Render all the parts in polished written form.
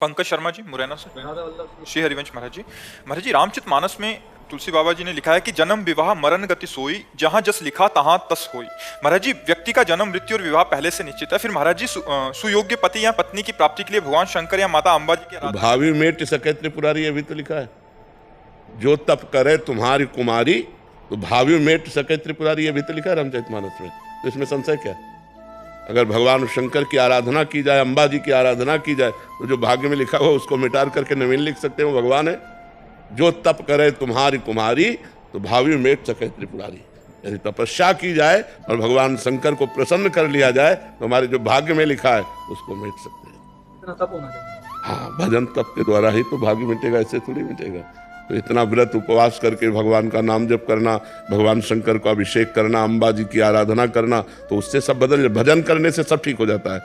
पंकज शर्मा जी मुरैना से। श्री हरिवंश महाराज जी। महाराज जी, रामचरितमानस में तुलसी बाबा जी ने लिखा है कि जन्म विवाह मरण गति सोई, जहां जस लिखा तहां तस होई। महाराज जी, व्यक्ति का जन्म मृत्यु और विवाह पहले से निश्चित है, फिर महाराज जी सुयोग्य पति या पत्नी की प्राप्ति के लिए भगवान शंकर या माता अम्बा जी की भावी मेट सके त्रिपुरारी, अभी तो लिखा है जो तप करे तुम्हारी कुमारी, तो भावी मेट सके त्रिपुरारी, अभी तो लिखा है रामचरितमानस में। तो इसमें संशय क्या? अगर भगवान शंकर की आराधना की जाए, अम्बा जी की आराधना की जाए, तो जो भाग्य में लिखा हो उसको मिटार करके नवीन लिख सकते हो। भगवान है जो तप करे तुम्हारी कुमारी, तो भावी मेट सके त्रिपुरारी। यदि तपस्या की जाए और भगवान शंकर को प्रसन्न कर लिया जाए, तो हमारे जो भाग्य में लिखा है उसको मिट सकते हैं। तप होना चाहिए। हाँ, भजन तप के द्वारा ही तो भाग्य मिटेगा, ऐसे थोड़ी मिटेगा। तो इतना व्रत उपवास करके भगवान का नाम जप करना, भगवान शंकर को अभिषेक करना, अम्बा जी की आराधना करना, तो उससे सब बदल। भजन करने से सब ठीक हो जाता है।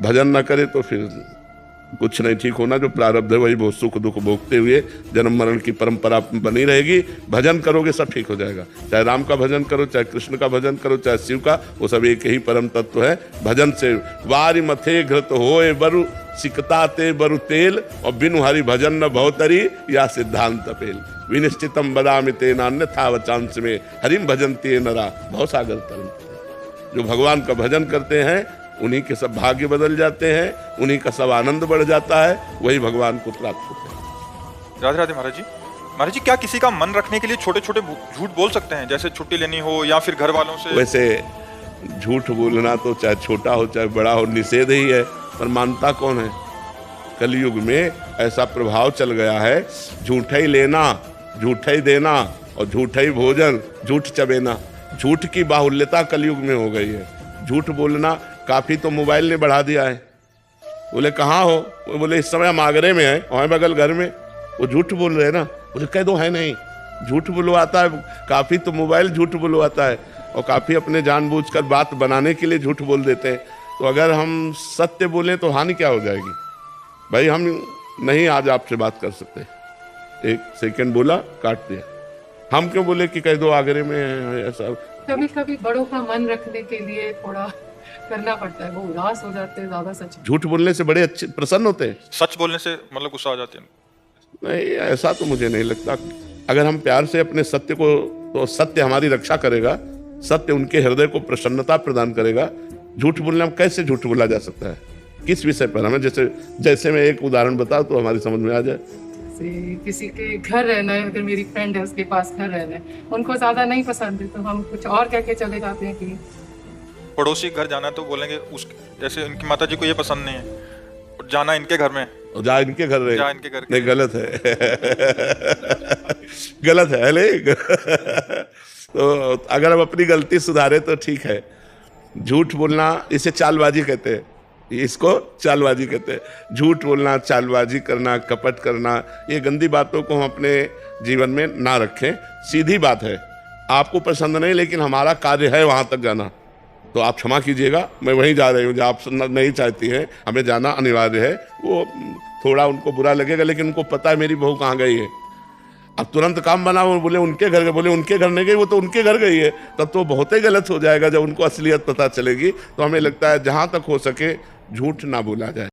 भजन न करे तो फिर कुछ नहीं ठीक होना। जो प्रारब्ध है वही बहुत सुख दुख भोगते हुए जन्म मरण की परंपरा बनी रहेगी। भजन करोगे सब ठीक हो जाएगा। चाहे राम का भजन करो, चाहे कृष्ण का भजन करो, चाहे शिव का, वो सब एक ही परम तत्व है। भजन से वारि मथे घृत होए बरु, सिकता ते बरु तेल, और बिनु हरि भजन न भवतरी, या सिद्धांत पेल। विनिश्चितम बदामि तेन अन्यथा वचांस में, हरिम भजन्ते नरा भव सागर तरंति। जो भगवान का भजन करते हैं उन्हीं के सब भाग्य बदल जाते हैं, उन्हीं का सब आनंद बढ़ जाता है, वही भगवान को प्राप्त होते हैं। राधे राधे महाराज जी। महाराज जी, क्या किसी का मन रखने के लिए छोटे छोटे झूठ बोल सकते हैं, जैसे छुट्टी लेनी हो या फिर घर वालों से? वैसे झूठ बोलना तो चाहे छोटा हो चाहे बड़ा हो निषेध ही है, पर मानता कौन है? कलयुग में ऐसा प्रभाव चल गया है, झूठा ही लेना, झूठा ही देना और झूठा ही भोजन, झूठ चबेना। झूठ की बाहुल्यता कलयुग में हो गई है। झूठ बोलना काफी तो मोबाइल ने बढ़ा दिया है। बोले कहाँ हो? वो बोले इस समय हम आगरे में हैं, वहाँ बगल घर में। वो झूठ बोल रहे हैं ना। बोले कह दो है नहीं, झूठ बुलवाता है। काफी तो मोबाइल झूठ बुलवाता है, और काफी अपने जानबूझकर बात बनाने के लिए झूठ बोल देते हैं। तो अगर हम सत्य बोलें तो हानि क्या हो जाएगी? भाई हम नहीं आज आपसे बात कर सकते, एक सेकंड बोला काट दिया। हम क्यों बोले कि कह दो आगरे में है? ऐसा कभी कभी बड़ों का मन रखने के लिए थोड़ा करना पड़ता है, वो उदास हो जाते हैं ज्यादा। सच झूठ बोलने से बड़े अच्छे प्रसन्न होते हैं। सच बोलने से मतलब गुस्सा आ जाते हैं? नहीं, ऐसा तो मुझे नहीं लगता। अगर हम प्यार से अपने सत्य को, तो सत्य हमारी रक्षा करेगा, सत्य उनके हृदय को प्रसन्नता प्रदान करेगा। झूठ बोलने में कैसे झूठ बोला जा सकता है? किस विषय पर? हमें जैसे मैं एक उदाहरण बताऊं तो हमारी समझ में आ जाए। किसी के घर रहना है, अगर मेरी फ्रेंड है उसके पास घर रहना है, उनको ज्यादा नहीं पसंद है, तो हम कुछ और कह के चले जाते हैं कि पड़ोसी घर जाना है तो बोलेंगे उस, जैसे उनकी माता जी को ये पसंद नहीं है, जाना इनके घर में, जा इनके घर रहे, जा इनके घर। नहीं, गलत है। गलत है नहीं। तो अगर हम अपनी गलती सुधारे तो ठीक है। झूठ बोलना इसे चालबाजी कहते हैं, इसको चालबाजी कहते हैं। झूठ बोलना, चालबाजी करना, कपट करना, ये गंदी बातों को हम अपने जीवन में ना रखें। सीधी बात है, आपको पसंद नहीं लेकिन हमारा कार्य है वहां तक जाना, तो आप क्षमा कीजिएगा, मैं वहीं जा रही हूँ जहाँ आप नहीं चाहती हैं, हमें जाना अनिवार्य है। वो थोड़ा उनको बुरा लगेगा, लेकिन उनको पता है मेरी बहू कहाँ गई है। अब तुरंत काम बना, वो बोले उनके घर गए, बोले उनके घर नहीं गई, वो तो उनके घर गई है, तब तो बहुत ही गलत हो जाएगा। जब उनको असलियत पता चलेगी, तो हमें लगता है जहाँ तक हो सके झूठ ना बोला जाए।